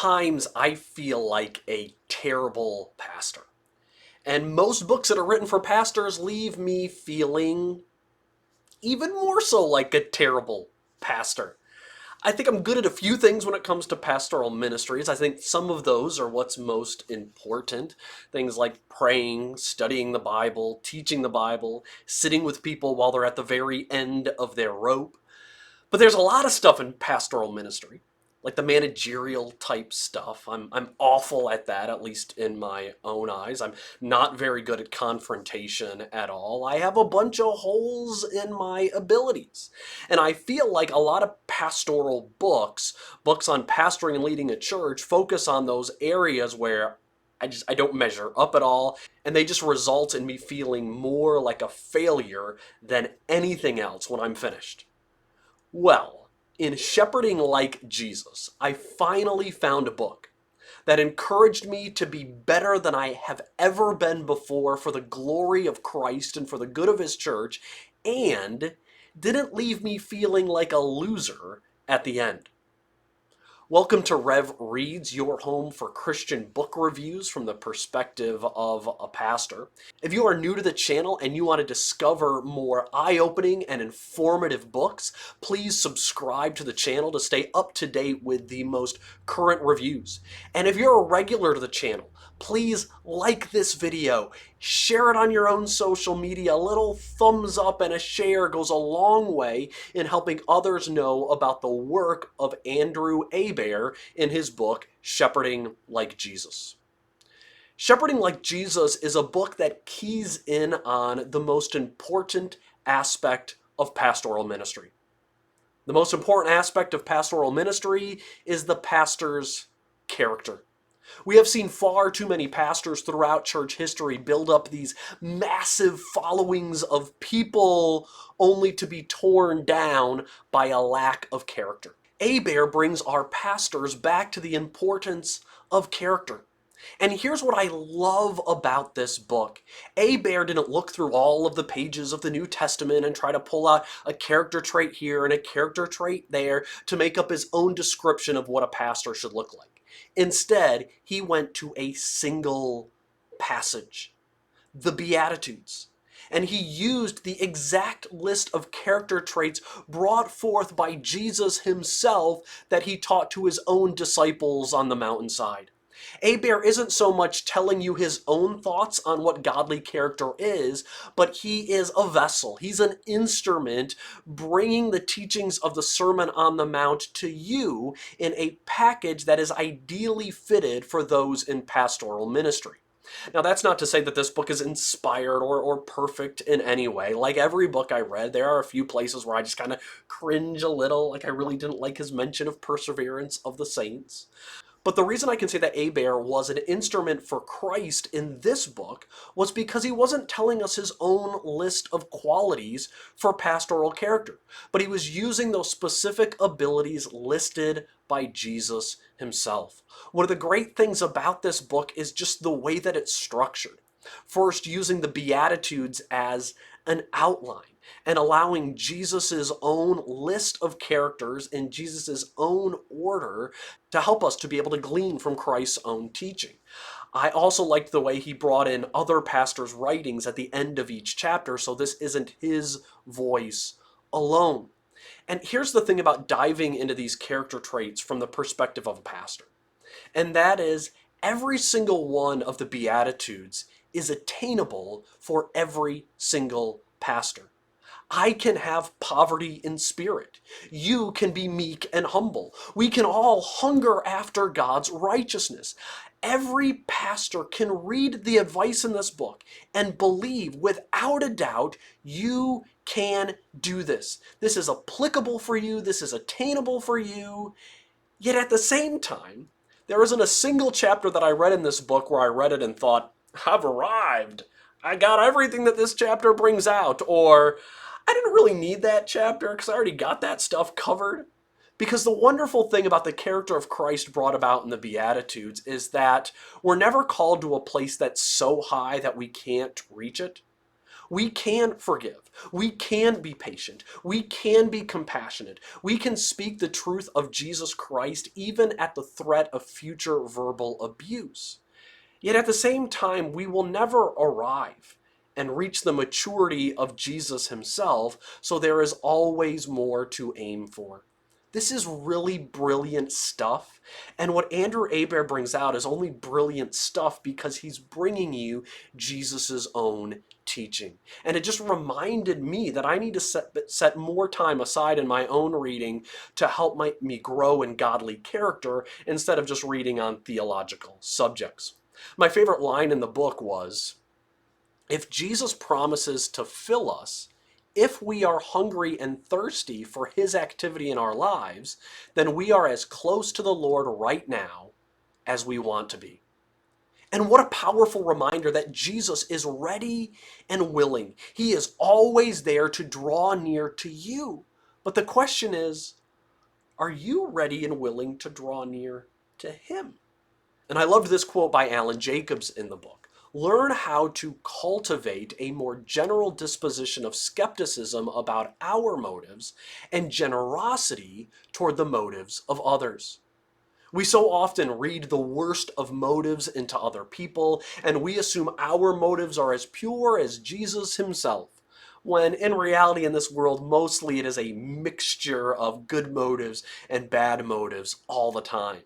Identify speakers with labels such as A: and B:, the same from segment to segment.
A: times I feel like a terrible pastor. And most books that are written for pastors leave me feeling even more so like a terrible pastor. I think I'm good at a few things when it comes to pastoral ministries. I think some of those are what's most important. Things like praying, studying the Bible, teaching the Bible, sitting with people while they're at the very end of their rope. But there's a lot of stuff in pastoral ministry, like the managerial type stuff. I'm awful at that, at least in my own eyes. I'm not very good at confrontation at all. I have a bunch of holes in my abilities. And I feel like a lot of pastoral books on pastoring and leading a church, focus on those areas where I don't measure up at all, and they just result in me feeling more like a failure than anything else when I'm finished. Well, in shepherding like Jesus, I finally found a book that encouraged me to be better than I have ever been before for the glory of Christ and for the good of his church, and didn't leave me feeling like a loser at the end. Welcome to Rev Reads, your home for Christian book reviews from the perspective of a pastor. If you are new to the channel and you want to discover more eye-opening and informative books, please subscribe to the channel to stay up to date with the most current reviews. And if you're a regular to the channel, please like this video, share it on your own social media. A little thumbs up and a share goes a long way in helping others know about the work of Andrew Hebert in his book, Shepherding Like Jesus. Shepherding Like Jesus is a book that keys in on the most important aspect of pastoral ministry. The most important aspect of pastoral ministry is the pastor's character. We have seen far too many pastors throughout church history build up these massive followings of people only to be torn down by a lack of character. Hebert brings our pastors back to the importance of character. And here's what I love about this book. Hebert didn't look through all of the pages of the New Testament and try to pull out a character trait here and a character trait there to make up his own description of what a pastor should look like. Instead, he went to a single passage, the Beatitudes, and he used the exact list of character traits brought forth by Jesus himself that he taught to his own disciples on the mountainside. Hebert isn't so much telling you his own thoughts on what godly character is, but he is a vessel. He's an instrument bringing the teachings of the Sermon on the Mount to you in a package that is ideally fitted for those in pastoral ministry. Now, that's not to say that this book is inspired or perfect in any way. Like every book I read, there are a few places where I just kind of cringe a little, like I really didn't like his mention of perseverance of the saints. But the reason I can say that Hebert was an instrument for Christ in this book was because he wasn't telling us his own list of qualities for pastoral character, but he was using those specific abilities listed by Jesus himself. One of the great things about this book is just the way that it's structured. First, using the Beatitudes as an outline and allowing Jesus's own list of characters in Jesus's own order to help us to be able to glean from Christ's own teaching. I also liked the way he brought in other pastors' writings at the end of each chapter, so this isn't his voice alone. And here's the thing about diving into these character traits from the perspective of a pastor, and that is every single one of the Beatitudes is attainable for every single pastor. I can have poverty in spirit. You can be meek and humble. We can all hunger after God's righteousness. Every pastor can read the advice in this book and believe without a doubt you can do this. This is applicable for you. This is attainable for you. Yet at the same time, there isn't a single chapter that I read in this book where I read it and thought, I've arrived. I got everything that this chapter brings out, or I didn't really need that chapter because I already got that stuff covered. Because the wonderful thing about the character of Christ brought about in the Beatitudes is that we're never called to a place that's so high that we can't reach it. We can forgive. We can be patient. We can be compassionate. We can speak the truth of Jesus Christ even at the threat of future verbal abuse. Yet at the same time, we will never arrive and reach the maturity of Jesus himself, so there is always more to aim for. This is really brilliant stuff, and what Andrew Hebert brings out is only brilliant stuff because he's bringing you Jesus's own teaching. And it just reminded me that I need to set more time aside in my own reading to help me grow in godly character instead of just reading on theological subjects. My favorite line in the book was, if Jesus promises to fill us, if we are hungry and thirsty for his activity in our lives, then we are as close to the Lord right now as we want to be. And what a powerful reminder that Jesus is ready and willing. He is always there to draw near to you. But the question is, are you ready and willing to draw near to him? And I loved this quote by Alan Jacobs in the book. Learn how to cultivate a more general disposition of skepticism about our motives and generosity toward the motives of others. We so often read the worst of motives into other people, and we assume our motives are as pure as Jesus himself, when in reality in this world mostly it is a mixture of good motives and bad motives all the time.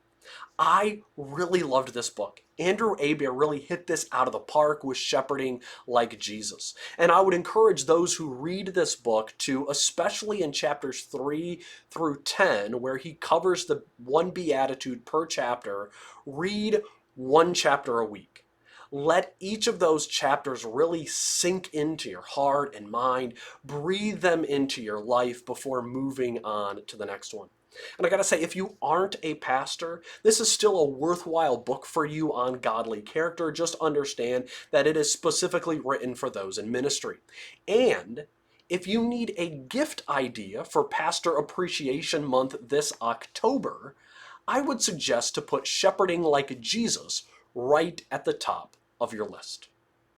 A: I really loved this book. Andrew Hebert really hit this out of the park with shepherding like Jesus. And I would encourage those who read this book to, especially in chapters 3 through 10, where he covers the one beatitude per chapter, read one chapter a week. Let each of those chapters really sink into your heart and mind, breathe them into your life before moving on to the next one. And I gotta say, if you aren't a pastor, this is still a worthwhile book for you on godly character. Just understand that it is specifically written for those in ministry. And if you need a gift idea for Pastor Appreciation Month this October, I would suggest to put Shepherding Like Jesus right at the top of your list.